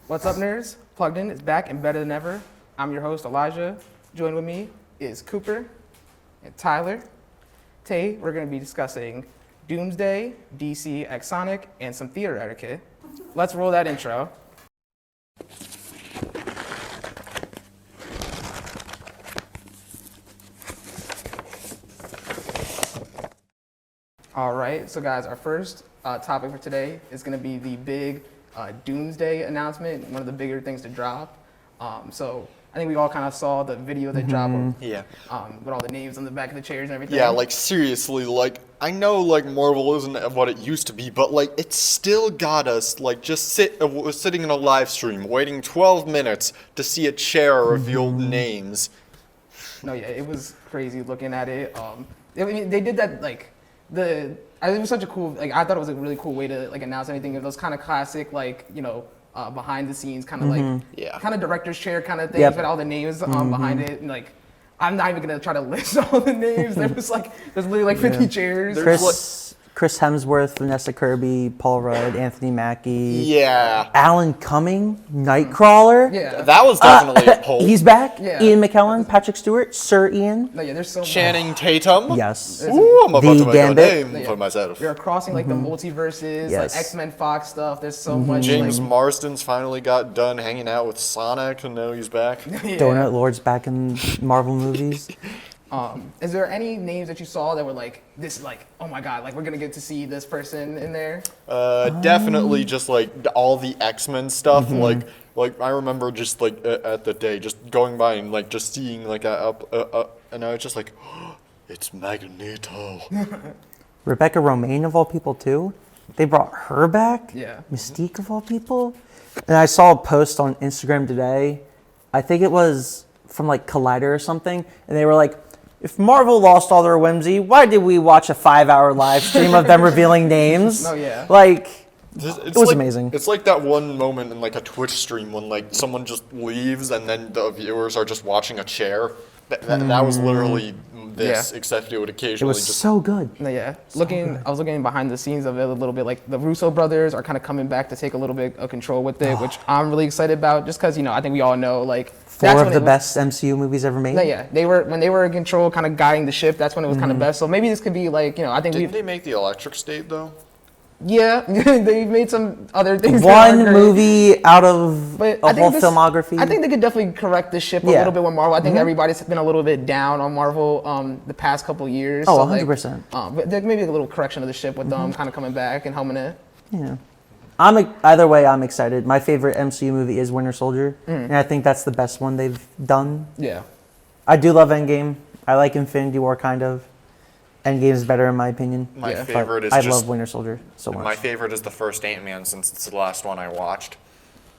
What's up, nerds? Plugged In is back and better than ever. I'm your host, Elijah. Joined with me is Cooper and Tyler. Today, we're going to be discussing Doomsday, DC X Sonic, and some theater etiquette. Let's roll that intro. All right, so guys, our first topic for today is going to be the big Doomsday announcement, one of the bigger things to drop. So I think we all kind of saw the video that dropped with all the names on the back of the chairs and everything. Yeah, like seriously, like I know like Marvel isn't what it used to be, but like it still got us like just sitting in a live stream waiting 12 minutes to see a chair reveal names. No, yeah, it was crazy looking at it. I mean, they did that like it was such a cool, like I thought it was a really cool way to like announce anything. It was kind of classic, like, you know, behind the scenes kind of like kind of director's chair kind of thing, with all the names behind it. And like, I'm not even gonna try to list all the names. There's literally like 50 chairs. Chris Hemsworth, Vanessa Kirby, Paul Rudd, Anthony Mackie. Yeah. Alan Cumming, Nightcrawler. Yeah. That was definitely a poll. He's back. Yeah. Ian McKellen, Patrick Stewart, Sir Ian. No, yeah, there's so Channing Tatum. Yes. Ooh, I'm about to make a Gambit. name for myself. We're crossing like the multiverses, Yes. like X-Men, Fox stuff. There's so much. James like, Marsden's finally got done hanging out with Sonic, and now he's back. Donut Lord's back in Marvel movies. Is there any names that you saw that were like this, like, oh my god, like we're gonna get to see this person in there? Definitely just like all the X-Men stuff. Like I remember just like at the day, just going by and like just seeing like and I was just like, oh, it's Magneto. Rebecca Romaine of all people too. They brought her back. Yeah. Mystique of all people. And I saw a post on Instagram today. I think it was from like Collider or something, and they were like, if Marvel lost all their whimsy, why did we watch a 5-hour live stream of them revealing names? Oh, yeah. Like, It was amazing. It's like that one moment in like a Twitch stream when like someone just leaves and then the viewers are just watching a chair. That was literally this, except it would it occasionally was just. so good. No, yeah. I was looking behind the scenes of it a little bit. Like the Russo brothers are kind of coming back to take a little bit of control with it, which I'm really excited about. Just because, you know, I think we all know like Four of the best MCU movies ever made. No, yeah, when they were in control, kind of guiding the ship. That's when it was kind of best. So maybe this could be like, you know, I think Didn't they make the Electric State though? Yeah, they made some other things. One movie out of But a whole filmography. I think they could definitely correct the ship a little bit with Marvel. I think everybody's been a little bit down on Marvel the past couple years. Oh, so 100%. But there may be a little correction of the ship with them kind of coming back and helming it. Yeah. Either way, I'm excited. My favorite MCU movie is Winter Soldier, and I think that's the best one they've done. Yeah. I do love Endgame. I like Infinity War, kind of. Endgame is better in my opinion. My favorite is I just. love Winter Soldier so much. My favorite is the first Ant-Man since it's the last one I watched.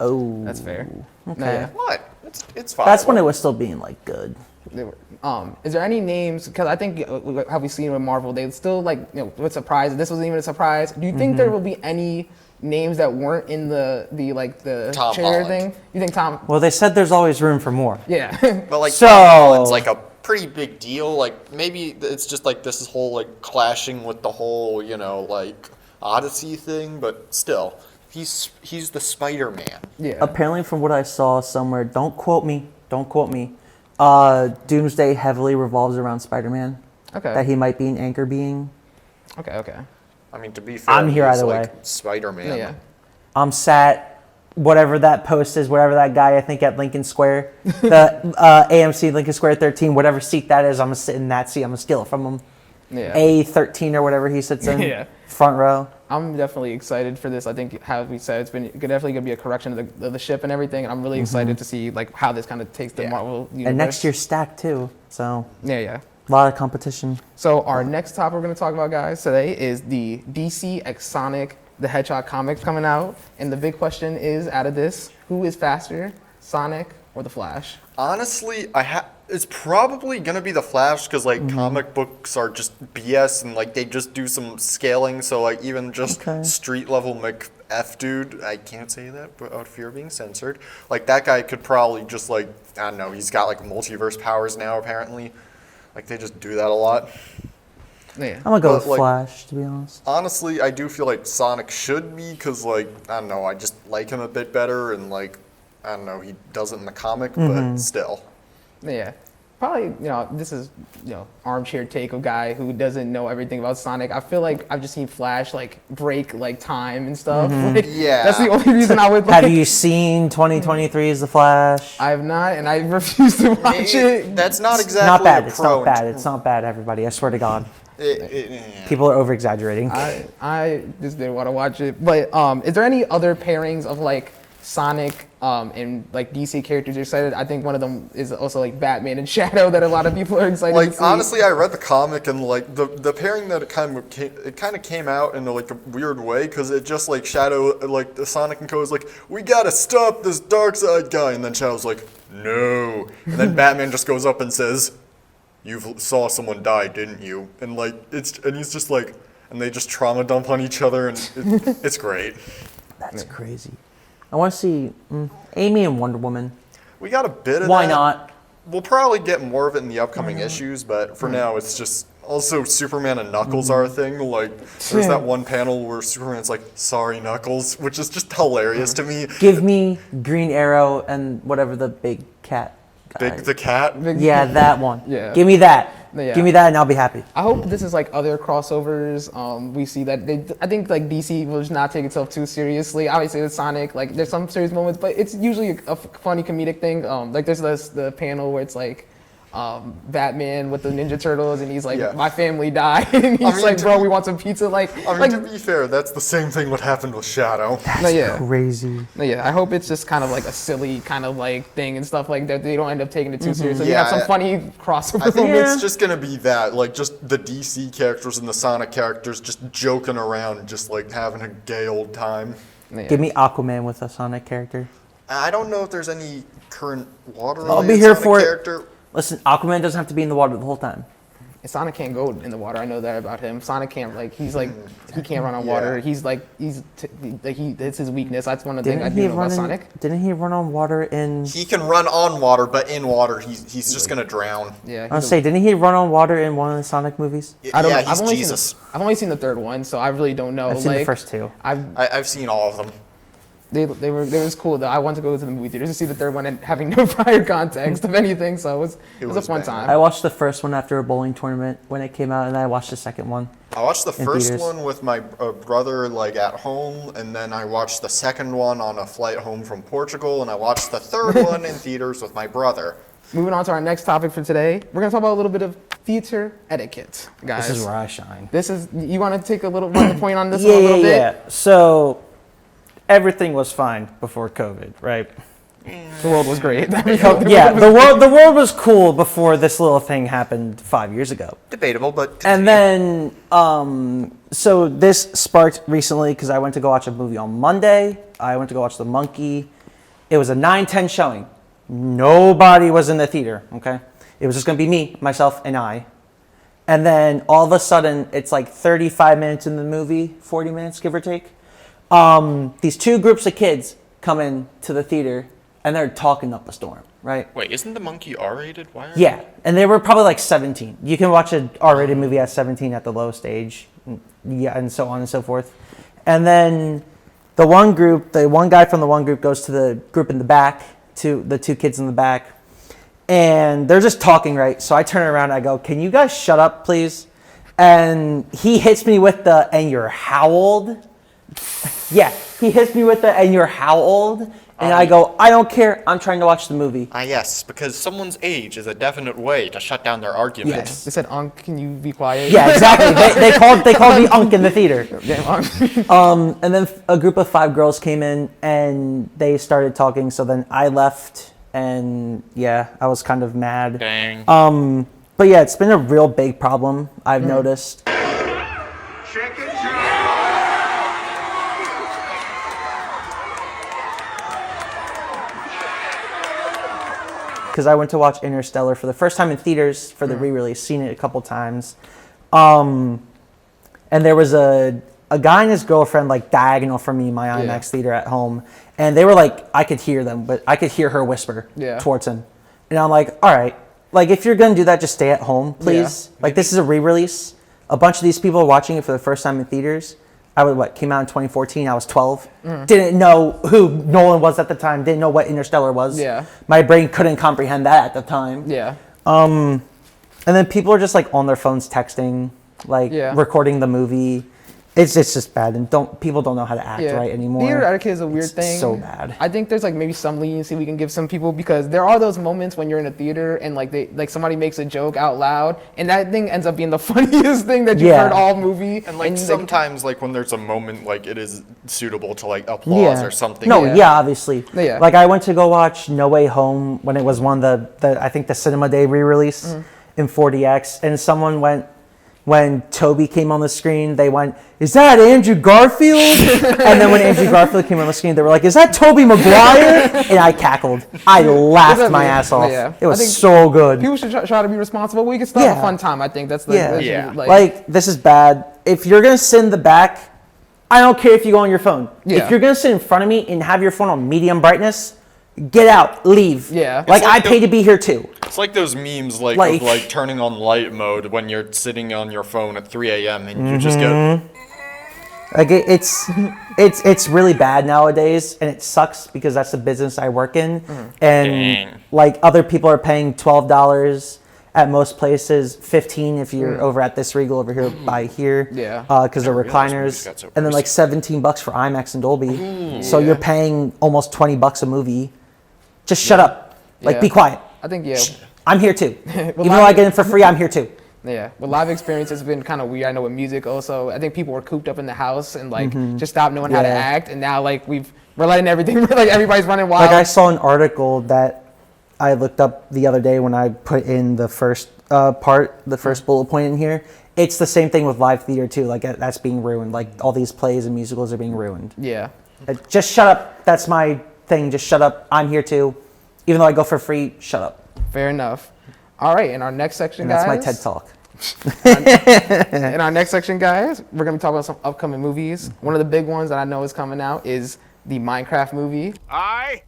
Oh. That's fair. Okay. No, yeah. What? It's fine. That's when it was still being like good. They were, is there any names? Because I think how we've seen with Marvel, they still like, you know, with surprise. This wasn't even a surprise. Do you think there will be any names that weren't in the Tom chair Holland. thing? You think Tom? Well, they said there's always room for more. Yeah. But like So- Tom Holland's like a pretty big deal. Like maybe it's just like this whole like clashing with the whole, you know, like Odyssey thing, but still, he's the Spider-Man. Yeah. Apparently, from what I saw somewhere, don't quote me. Doomsday heavily revolves around Spider-Man. Okay. That he might be an anchor being. Okay. I mean, to be fair, I'm here he's either like way. Spider-Man. Yeah. I'm sat, whatever that post is, whatever that guy, I think at Lincoln Square, the AMC Lincoln Square 13, whatever seat that is, I'm going to sit in that seat. I'm going to steal it from him. Yeah. A13 or whatever he sits in, Yeah. front row. I'm definitely excited for this. I think, how we said, it's definitely gonna be a correction of the ship and everything. And I'm really excited to see like how this kind of takes the Marvel universe. And next year's stacked too, so Yeah. a lot of competition. So our next topic we're gonna talk about, guys, today is the DC X Sonic the Hedgehog comics coming out. And the big question is, out of this, who is faster, Sonic or the Flash? Honestly, it's probably gonna be the Flash because like comic books are just BS and like they just do some scaling. So like even just street level McF dude, I can't say that, but out of fear of being censored. Like that guy could probably just like I don't know. He's got like multiverse powers now apparently. Like they just do that a lot. Yeah. I'm gonna go But, with like, Flash, to be honest. Honestly, I do feel like Sonic should be, because, like, I don't know, I just like him a bit better, and, like, I don't know, he does it in the comic, but still. Yeah. Probably, this is, armchair take of guy who doesn't know everything about Sonic. I feel like I've just seen Flash, like, break, like, time and stuff. Like, Yeah. That's the only reason I would, like... Have you seen 2023's The Flash? I have not, and I refuse to watch it. That's not exactly Not bad. a It's pro. not bad. It's not bad, everybody. I swear to God. Yeah. People are over-exaggerating. I just didn't want to watch it. But is there any other pairings of, like, Sonic and, like, DC characters you're excited? I think one of them is also, like, Batman and Shadow that a lot of people are excited to Like, see. honestly, I read the comic, and, like, the pairing that it kind of came out in, like, a weird way, because it just, like, Shadow, like, the Sonic and Co. is like, we gotta stop this dark side guy, and then Shadow's like, no. And then Batman just goes up and says, you saw someone die, didn't you? And, like, and he's just like, and they just trauma dump on each other, and it's great. That's crazy. I want to see Amy and Wonder Woman. We got a bit of Why that. not? We'll probably get more of it in the upcoming issues, but for now, it's just... Also, Superman and Knuckles are a thing. Like, there's that one panel where Superman's like, sorry, Knuckles, which is just hilarious to me. Give me Green Arrow and whatever the big cat guy. Big the cat? Yeah, that one. Yeah. Give me that. Yeah. Give me that and I'll be happy. I hope this is like other crossovers. We see that I think like DC will just not take itself too seriously. Obviously with Sonic, like there's some serious moments, but it's usually a funny comedic thing. Like there's the panel where it's like Batman with the Ninja Turtles, and he's like, Yeah. my family died, and he's like, bro, we want some pizza. Like, I mean, to be fair, that's the same thing what happened with Shadow. no, yeah. Crazy. No, yeah, I hope it's just kind of like a silly kind of like thing and stuff like that. They don't end up taking it too seriously. Yeah, You have some funny crossover I think moments. it's just gonna be that, like, just the DC characters and the Sonic characters just joking around, just like having a gay old time. Yeah. Give me Aquaman with a Sonic character. I don't know if there's any current water I'll be here Sonic for it. character. Listen, Aquaman doesn't have to be in the water the whole time. Sonic can't go in the water. I know that about him. Sonic can't he can't run on water. He's it's his weakness. That's one of the things I do know about Sonic. Didn't he run on water in... He can run on water, but in water, he's just gonna drown. Yeah. I was say, didn't he run on water in one of the Sonic movies? Yeah, he's Jesus. I've only seen the third one, so I really don't know. I've seen the first two. I've seen all of them. They was cool though. I wanted to go to the movie theater to see the third one and having no prior context of anything, so it was a fun time. I watched the first one after a bowling tournament when it came out, and then I watched the second one. I watched the first theaters. one with my brother, like, at home, and then I watched the second one on a flight home from Portugal, and I watched the third one in theaters with my brother. Moving on to our next topic for today, we're gonna talk about a little bit of theater etiquette, guys. This is where I shine. You want to take a little run the point on this one a little bit? Yeah. So everything was fine before COVID, right? The world was great. Yeah, the world was cool before this little thing happened 5 years ago. Debatable, but And then, so this sparked recently because I went to go watch a movie on Monday. I went to go watch The Monkey. It was a 9:10 showing. Nobody was in the theater, okay? It was just going to be me, myself, and I. And then all of a sudden, it's like 35 minutes in the movie, 40 minutes, give or take. These two groups of kids come in to the theater, and they're talking up a storm, right? Wait, isn't the Monkey R-rated? Why? Yeah, and they were probably like 17. You can watch an R-rated movie at 17 at the lowest age, yeah, and so on and so forth. And then the one guy from the one group goes to the group in the back, to the two kids in the back, and they're just talking, right? So I turn around and I go, "Can you guys shut up, please?" And he hits me with the, "And you're how old?" Yeah, he hits me with the, "And you're how old?" And I go, "I don't care. I'm trying to watch the movie." Yes, because someo's age is a definite way to shut down their argument. Yes. They said, "Unc, can you be quiet?" Yeah, exactly. They called me Unc in the theater. Damn, Unc. And then a group of 5 girls came in and they started talking. So then I left, and yeah, I was kind of mad. Dang. But yeah, it's been a real big problem I've noticed. Because I went to watch Interstellar for the first time in theaters for the re-release, seen it a couple times. And there was a guy and his girlfriend like diagonal from me in my IMAX theater at home. And they were like, I could hear them, but I could hear her whisper towards him. And I'm like, all right, like if you're going to do that, just stay at home, please. Yeah. Like this is a re-release. a bunch of these people are watching it for the first time in theaters. Came out in 2014. I was 12. Didn't know who Nolan was at the time. Didn't know what Interstellar was. Yeah. My brain couldn't comprehend that at the time. Yeah. And then people are just like on their phones texting, like recording the movie. It's just bad, and people don't know how to act right anymore. Theater etiquette is a weird thing. So bad. I think there's like maybe some leniency we can give some people, because there are those moments when you're in a theater and like somebody makes a joke out loud, and that thing ends up being the funniest thing that you've heard all movie. And like sometimes like when there's a moment like it is suitable to like applause or something. No, obviously. Yeah. Like I went to go watch No Way Home when it was one of the I think the Cinema Day re-release in 4DX, and someone went. When Toby came on the screen, they went, "Is that Andrew Garfield?" And then when Andrew Garfield came on the screen, they were like, "Is that Toby Maguire?" And I cackled. I laughed my ass off. Yeah. It was so good. People should try to be responsible. We can still have a fun time. I think that's the Like this is bad. If you're gonna sit in the back, I don't care if you go on your phone. If you're gonna sit in front of me and have your phone on medium brightness, get out, leave. Yeah. Like I paid to be here too. It's like those memes of like turning on light mode when you're sitting on your phone at 3 a.m. and you just go. Like it's really bad nowadays, and it sucks because that's the business I work in, and like other people are paying $12 at most places, 15 if you're over at this Regal over here by here, because they're recliners, and then like $17 for IMAX and Dolby. So you're paying almost $20 a movie. Just shut up, like be quiet. I think I'm here too. Even though I get it for free, I'm here too. Yeah, well, live experience has been kind of weird. I know with music also, I think people were cooped up in the house and like just stopped knowing how to act, and now like we're letting everything, like everybody's running wild. Like I saw an article that I looked up the other day when I put in the first the first bullet point in here. It's the same thing with live theater too. Like that's being ruined. Like all these plays and musicals are being ruined. Yeah. Just shut up. That's my thing. Just shut up. I'm here too. Even though I go for free, shut up. Fair enough. All right, in our next section, and that's guys. my TED Talk. In our next section, guys, we're going to be talking about some upcoming movies. One of the big ones that I know is coming out is the Minecraft movie. I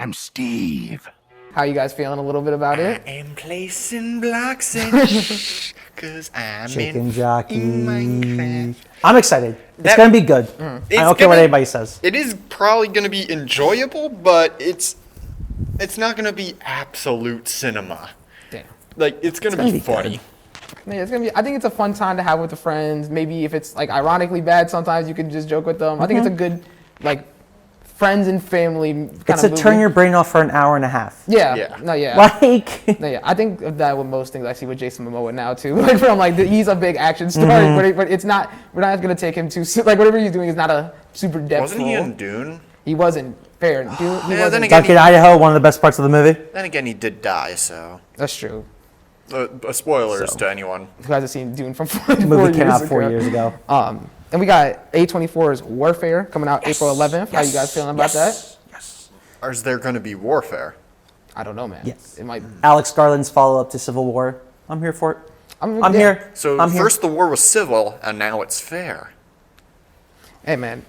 am Steve. How you guys feeling a little bit about it? I am placing blocks in because I'm Chicken Jockey. Minecraft. I'm excited. It's going to be good. I don't care what anybody says. It is probably going to be enjoyable, but it's not going to be absolute cinema. Damn. Like, it's going to be funny. Yeah, it's gonna be. I think it's a fun time to have with the friends. Maybe if it's like ironically bad, sometimes you can just joke with them. I think it's a good, like, friends and family kind it's of movie. Turn your brain off for an hour and a half. Yeah. No, yeah. Like. No, yeah. I think of that with most things I see with Jason Momoa now too. Like from like he's a big action star, but it's not. We're not gonna take him too. Like whatever he's doing is not a super depth. Wasn't he in Dune? He wasn't. Fair. Dune, he wasn't. Then again, Duncan, Idaho, one of the best parts of the movie. Then again, he did die, so. That's true. Spoilers to anyone who hasn't seen Dune from 4 years ago. The movie came out 4 ago. years ago. And we got A24's Warfare coming out April 11th. How you guys feeling about that? Yes. Or is there going to be warfare? I don't know, man. Yes. It might. Alex Garland's follow-up to Civil War. I'm here for it. I'm here. So first the war was civil, and now it's fair. Hey, man.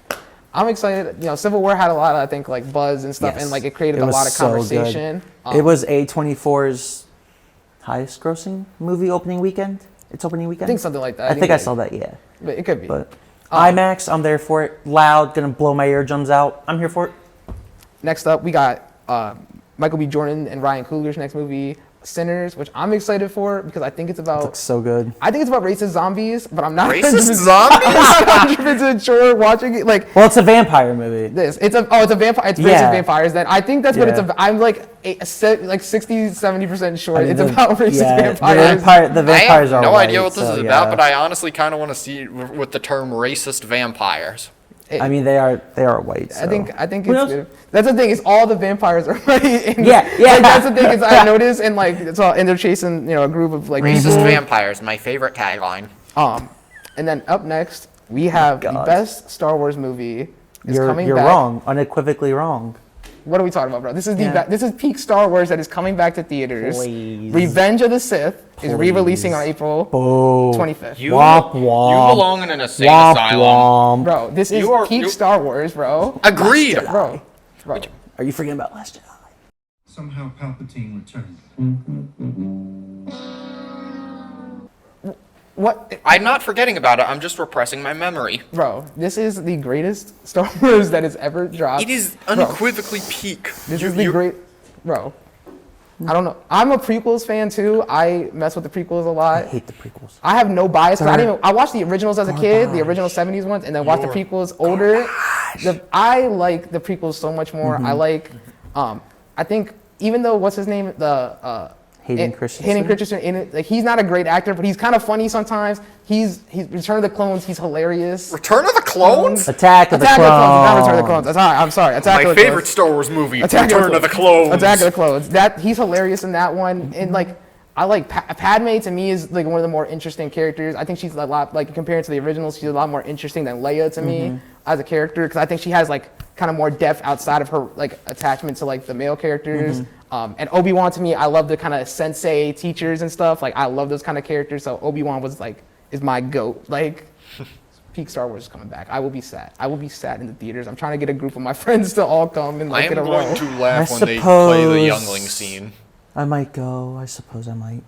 I'm excited. You know, Civil War had a lot of, I think, like buzz and stuff, and like it created a lot of conversation. It was A24's highest grossing movie opening weekend. Its opening weekend. I think something like that. I think I saw that. Yeah. But it could be. But IMAX, I'm there for it. Loud, gonna blow my eardrums out. I'm here for it. Next up, we got Michael B. Jordan and Ryan Coogler's next movie, Sinners, which I'm excited for because I think it's about. It looks so good. I think it's about racist zombies, but I'm not racist zombies. I'm not 100% sure watching it. Like, well, it's a vampire movie. It's a vampire. It's racist vampires. Then I think that's what it's about. I'm like 60-70% sure it's about racist vampires. The vampires are. I have no white, idea what this is about, but I honestly kind of want to see with the term racist vampires. I mean, they are white. So. I think it's good. That's the thing is all the vampires are white. And yeah. Like, that's the thing is I noticed and like it's all and they're chasing a group of like racist vampires. My favorite tagline. And then up next we have the best Star Wars movie. You're wrong, unequivocally wrong. What are we talking about, bro? This is this is peak Star Wars that is coming back to theaters. Please. Revenge of the Sith is re-releasing on April 25th. You belong in an insane asylum. Bro, this is peak Star Wars, bro. Agreed. Bro. Are you forgetting about Last Jedi? Somehow Palpatine returned. What? I'm not forgetting about it. I'm just repressing my memory. Bro, this is the greatest Star Wars that has ever dropped. It is Bro, unequivocally peak. this is the great. Bro, I don't know. I'm a prequels fan too. I mess with the prequels a I lot. hate the prequels. I have no bias. 'Cause I watched the originals as a kid, the Garbage. original '70s ones, and then watched the prequels older. I like the prequels so much more. I like, I think even though what's his name, Hayden Christensen. Hayden Christensen in it, like he's not a great actor, but he's kind of funny sometimes. He's Return of the Clones. He's hilarious. Return of the Clones? Attack of the Attack of the Clones, not Clones. Return of the Clones. I'm sorry. Attack My of the favorite Clones. Star Wars movie, Attack Return of the Clones. Attack of the Clones. That he's hilarious in that one, and like I like Padme. To me, is like one of the more interesting characters. I think she's a lot like compared to the originals. She's a lot more interesting than Leia to me as a character because I think she has like kind of more depth outside of her like attachment to like the male characters. And Obi-Wan to me, I love the kind of sensei teachers and stuff. Like I love those kind of characters. So Obi-Wan is my goat. Like peak Star Wars is coming back. I will be sad. I will be sad in the theaters. I'm trying to get a group of my friends to all come and I like am get a going row. to laugh I when they play the suppose- youngling scene. I might go. I suppose I might.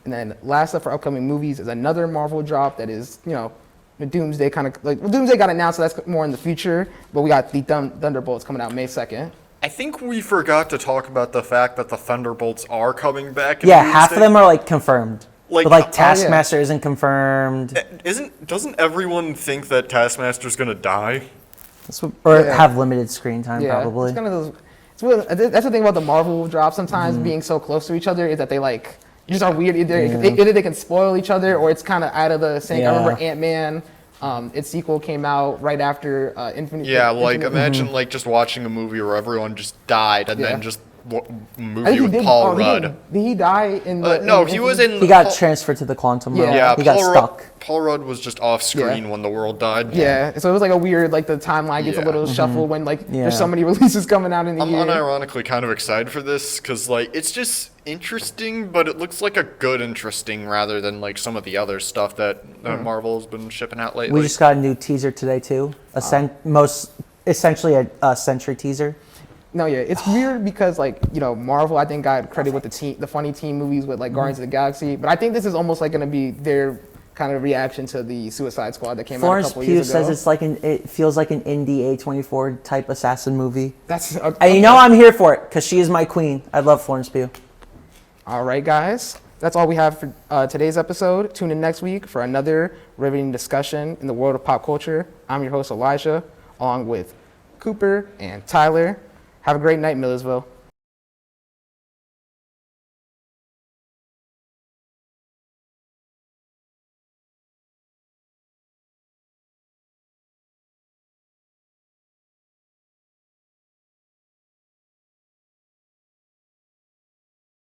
And then last up for upcoming movies is another Marvel drop that is, the Doomsday kind of like Doomsday got announced, so that's more in the future. But we got the Thunderbolts coming out May 2nd. I think we forgot to talk about the fact that the Thunderbolts are coming back. In Yeah, half of Doomsday. them are like confirmed. Like- but like oh, yeah. Taskmaster isn't confirmed. Doesn't everyone think that Taskmaster's gonna die? Or Yeah. have limited screen time Yeah, probably. it's kind of those. That's the thing about the Marvel drops sometimes being so close to each other is that they like just are weird. Either they can spoil each other or it's kind of out of the sync. I remember Yeah. Ant-Man. Its sequel came out right after Infinite. Yeah, like Infinite- imagine like just watching a movie where everyone just died and Yeah. then just I movie think he with did. Paul He Rudd. did he die in the? No, he was in. He got Paul, transferred to the quantum Yeah. realm. Yeah, he got Paul stuck. Rudd, Paul Rudd was just off screen when the world died. Yeah, so it was like a weird, like the timeline gets a Yeah. little shuffled when like Yeah. there's so many releases coming out in the I'm year. unironically kind of excited for this because like it's just interesting, but it looks like a good interesting rather than like some of the other stuff that Marvel's been shipping out lately. We just got a new teaser today too. Essentially a Sentry teaser. No, yeah, it's weird because like Marvel I think got credit with the funny team movies with like Guardians of the Galaxy, but I think this is almost like going to be their kind of reaction to the Suicide Squad that came out a Florence couple Pugh years ago. says it feels like an indie A24 type assassin movie. That's And you know I'm here for it because she is my queen. I love Florence Pugh. All right, guys. That's all we have for today's episode. Tune in next week for another riveting discussion in the world of pop culture. I'm your host, Elijah, along with Cooper and Tyler. Have a great night, Millersville.